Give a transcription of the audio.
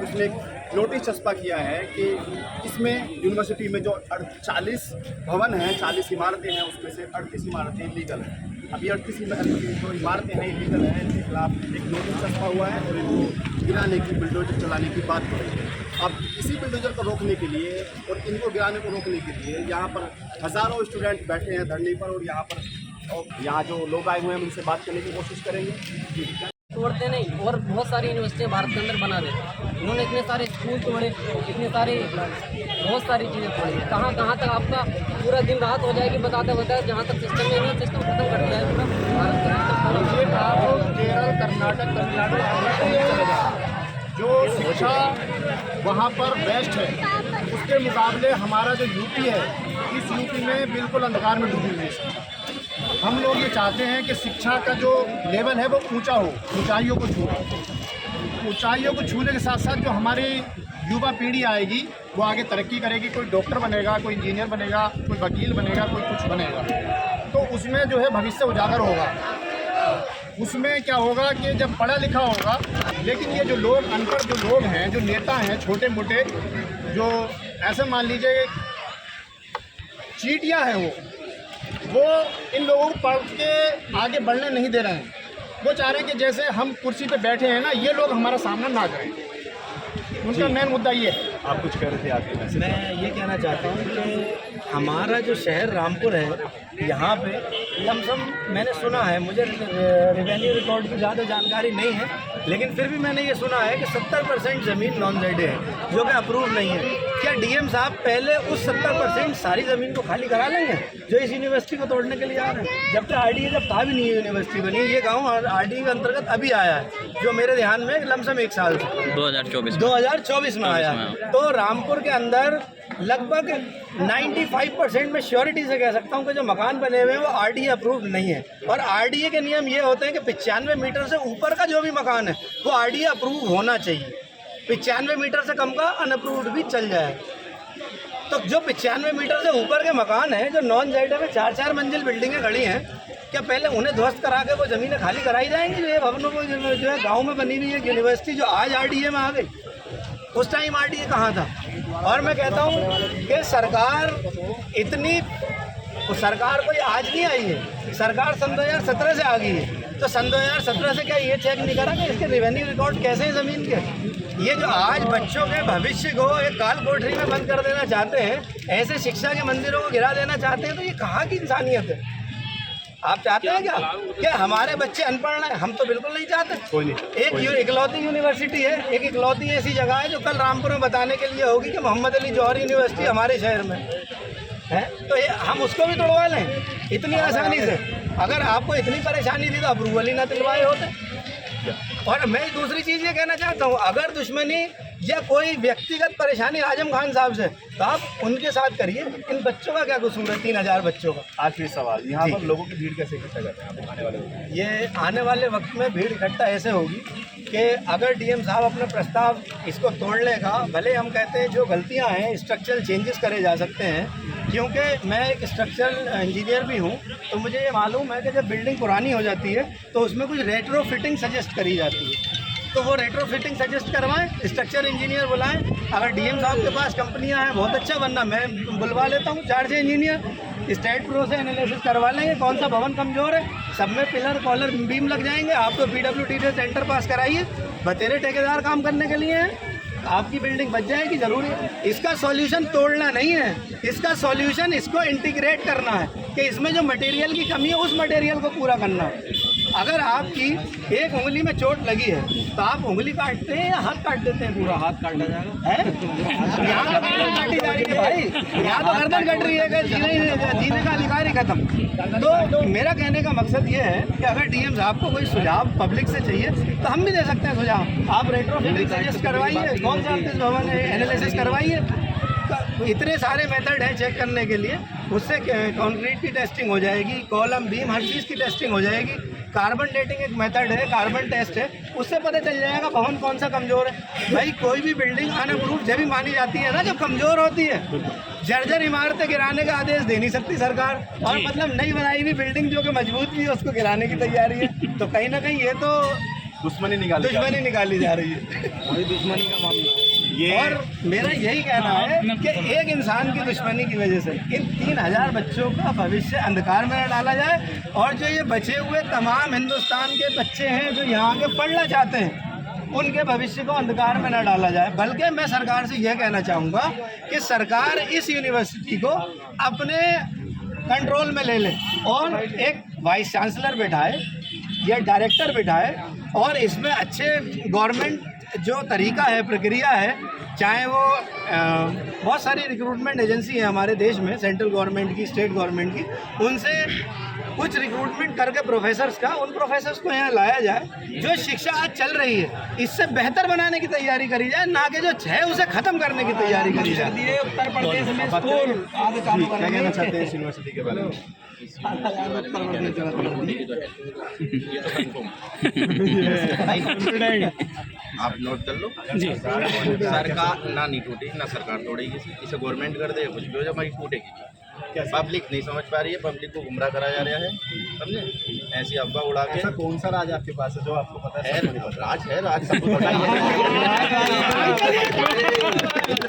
उसने नोटिस चस्पा किया है कि इसमें यूनिवर्सिटी में जो 40 भवन हैं, 40 इमारतें हैं, उसमें से 38 इमारतें इलीगल हैं। अभी 38 जो इमारतें हैं इलीगल हैं, इनके खिलाफ एक नोटिस चस्पा हुआ है और इनको गिराने की, बुलडोजर चलाने की बात हो रही है। अब इसी बुलडोजर को रोकने के लिए और इनको गिराने को रोकने के लिए यहाँ पर हज़ारों स्टूडेंट बैठे हैं धरने पर, और यहाँ जो लोग आए हुए हैं उनसे बात करने की कोशिश करेंगे। तोड़ते नहीं, और बहुत सारी यूनिवर्सिटियाँ भारत के अंदर बना देते हैं। इन्होंने इतने सारे स्कूल तोड़े, इतने सारे बहुत सारी चीज़ें तोड़ी। कहाँ कहाँ तक आपका पूरा दिन रात हो जाएगी बताते बताते, जहाँ तक सिस्टम में इन्होंने सिस्टम खत्म कर दिया है पूरा भारत का। आप केरल, कर्नाटक, तमिलनाडु चले जाए, जो शिक्षा वहाँ पर बेस्ट है, उसके मुकाबले हमारा जो यूपी है, इस यूपी में बिल्कुल अंधकार में डूबी हुई है। हम लोग ये चाहते हैं कि शिक्षा का जो लेवल है वो ऊंचा हो, ऊंचाइयों को छू, ऊंचाइयों को छूने के साथ साथ जो हमारी युवा पीढ़ी आएगी वो आगे तरक्की करेगी। कोई डॉक्टर बनेगा, कोई इंजीनियर बनेगा, कोई वकील बनेगा, कोई कुछ बनेगा, तो उसमें जो है भविष्य उजागर होगा। उसमें क्या होगा कि जब पढ़ा लिखा होगा, लेकिन ये जो लोग अनपढ़ जो लोग हैं, जो नेता हैं छोटे मोटे, जो ऐसे मान लीजिए चीटियाँ हैं, वो इन लोगों को पढ़ के आगे बढ़ने नहीं दे रहे हैं। वो चाह रहे हैं कि जैसे हम कुर्सी पे बैठे हैं ना, ये लोग हमारा सामना ना करें। उनका मेन मुद्दा ये है। आप कुछ कह रहे थे आगे? मैं ये कहना चाहता हूँ कि हमारा जो शहर रामपुर है, यहाँ पे लमसम मैंने सुना है, मुझे रेवेन्यू रिकॉर्ड की ज़्यादा जानकारी नहीं है, लेकिन फिर भी मैंने ये सुना है कि 70% ज़मीन नॉन जेडे है, जो कि अप्रूव नहीं है। क्या डीएम साहब पहले उस 70% सारी ज़मीन को खाली करा लेंगे जो इस यूनिवर्सिटी को तोड़ने के लिए आ रहे हैं? जब तक आरडीए जब था भी नहीं है यूनिवर्सिटी बनी, ये गाँव आरडीए के अंतर्गत अभी आया है, जो मेरे ध्यान में लमसम 1 साल से 2024 में आया। तो रामपुर के अंदर लगभग 95% में श्योरिटी से कह सकता हूँ कि जो मकान बने हुए हैं वो आरडीए अप्रूव्ड नहीं है। और आरडीए के नियम ये होते हैं कि 95 मीटर से ऊपर का जो भी मकान है वो आरडीए अप्रूव होना चाहिए। 95 मीटर से कम का अनअप्रूव्ड भी चल जाए। तो जो 95 मीटर से ऊपर के मकान हैं, जो नॉन जेडे में 4-4 मंजिल बिल्डिंगें खड़ी हैं, क्या पहले उन्हें ध्वस्त करा के वो ज़मीनें खाली कराई जाएंगी? जो ये भवनों को जो है गाँव में बनी हुई है यूनिवर्सिटी, जो आज आरडीए में आ गई, उस टाइम आरडीए कहाँ था? और मैं कहता हूँ कि सरकार कोई आज नहीं आई है, सरकार सन 2017 से आ गई है। तो सन 2017 से क्या ये चेक नहीं करा कि इसके रेवेन्यू रिकॉर्ड कैसे हैं ज़मीन के? ये जो आज बच्चों के भविष्य को एक काल कोठरी में बंद कर देना चाहते हैं, ऐसे शिक्षा के मंदिरों को गिरा देना चाहते हैं, तो ये कहाँ की इंसानियत है? आप चाहते हैं क्या हमारे बच्चे अनपढ़ हैं? हम तो बिल्कुल नहीं चाहते। कोई नहीं। एक इकलौती यूनिवर्सिटी है, एक इकलौती ऐसी जगह है जो कल रामपुर में बताने के लिए होगी कि मोहम्मद अली जौहरी यूनिवर्सिटी हमारे शहर में है, तो ये हम उसको भी तोड़वा लें इतनी आसानी से? अगर आपको इतनी परेशानी थी तो अप्रूवल ही ना दिलवाए होते। और मैं दूसरी चीज़ ये कहना चाहता हूँ, अगर दुश्मनी या कोई व्यक्तिगत परेशानी आजम खान साहब से, तो आप उनके साथ करिए। इन बच्चों का क्या कसूर है? 3000 बच्चों का। आखिरी सवाल, यहाँ पर लोगों की भीड़ कैसे इकट्ठा करते हैं आने वाले वक्त? ये आने वाले वक्त में भीड़ इकट्ठा ऐसे होगी कि अगर डीएम साहब अपना प्रस्ताव इसको तोड़ने का, भले हम कहते हैं जो गलतियाँ हैं स्ट्रक्चरल चेंजेस करे जा सकते हैं, क्योंकि मैं एक स्ट्रक्चरल इंजीनियर भी हूँ, तो मुझे ये मालूम है कि जब बिल्डिंग पुरानी हो जाती है तो उसमें कुछ रेट्रो फिटिंग सजेस्ट करी जाती है। तो वो रेट्रो फिटिंग सजेस्ट करवाएं, स्ट्रक्चर इंजीनियर बुलाएं। अगर डीएम साहब के पास कंपनियां हैं बहुत अच्छा, वरना मैं बुलवा लेता हूँ 4-6 इंजीनियर, स्टेट प्रो से एनालिसिस करवा लेंगे कौन सा भवन कमज़ोर है, सब में पिलर कॉलर बीम लग जाएंगे। आप तो PWD से टेंडर पास कराइए, बतेरे ठेकेदार काम करने के लिए हैं, आपकी बिल्डिंग बच जाएगी। ज़रूरी इसका सॉल्यूशन तोड़ना नहीं है, इसका सॉल्यूशन इसको इंटीग्रेट करना है कि इसमें जो मटेरियल की कमी है उस मटेरियल को पूरा करना है। अगर आपकी एक उंगली में चोट लगी है तो आप उंगली काटते हैं या हाथ काट देते हैं? पूरा हाथ काटा जाएगा है? यहाँ तो गर्दन काटी जा रही है भाई, यहाँ तो गर्दन कट रही है कि जीने का अधिकार ही खत्म। तो मेरा कहने का मकसद ये है कि अगर डीएम साहब को कोई सुझाव पब्लिक से चाहिए तो हम भी दे सकते हैं सुझाव। आप रेट्रोफिटिंग सजेस्ट करवाइए, कौन सा भवन है एनालिसिस करवाइए। इतने सारे मेथड हैं चेक करने के लिए, उससे कंक्रीट की टेस्टिंग हो जाएगी, कॉलम बीम हर चीज़ की टेस्टिंग हो जाएगी। कार्बन डेटिंग एक मेथड है, कार्बन टेस्ट है, उससे पता चल जाएगा भवन कौन सा कमज़ोर है। भाई कोई भी बिल्डिंग अनअप्रूव्ड जब भी मानी जाती है ना, जब कमज़ोर होती है। जर्जर इमारतें गिराने का आदेश दे नहीं सकती सरकार, और मतलब नई बनाई हुई बिल्डिंग जो कि मजबूत भी है उसको गिराने की तैयारी है। तो कहीं ना कहीं ये तो दुश्मनी निकाली जा रही है। दुश्मनी का मामला है ये। और मेरा यही कहना है कि एक इंसान की दुश्मनी की वजह से इन 3000 बच्चों का भविष्य अंधकार में न डाला जाए, और जो ये बचे हुए तमाम हिंदुस्तान के बच्चे हैं जो यहाँ आके पढ़ना चाहते हैं, उनके भविष्य को अंधकार में न डाला जाए। बल्कि मैं सरकार से यह कहना चाहूँगा कि सरकार इस यूनिवर्सिटी को अपने कंट्रोल में ले ले और एक वाइस चांसलर बैठाए या डायरेक्टर बैठाए, और इसमें अच्छे गवर्नमेंट जो तरीका है, प्रक्रिया है, चाहे वो बहुत सारी रिक्रूटमेंट एजेंसी है हमारे देश में, सेंट्रल गवर्नमेंट की, स्टेट गवर्नमेंट की, उनसे कुछ रिक्रूटमेंट करके प्रोफेसर्स का, उन प्रोफेसर्स को यहाँ लाया जाए। जो शिक्षा आज चल रही है इससे बेहतर बनाने की तैयारी करी जाए, ना कि जो है उसे खत्म करने की तैयारी करी जाए। उत्तर प्रदेश में स्कूल आगे चालू क्या कहना चाहते हैं इस यूनिवर्सिटी के बारे में? आप नोट कर लो जी। सरकार ना नहीं टूटेगी, ना सरकार तोड़ेगी, इसे गवर्नमेंट कर दे, कुछ भी हो जाए, हमारी टूटेगी। पब्लिक नहीं समझ पा रही है, पब्लिक को गुमराह करा जा रहा है, समझे? ऐसी अफवाह उड़ा के। ऐसा कौन सा राज आपके पास है जो आपको पता है? राज है, राज सबको पता ही है।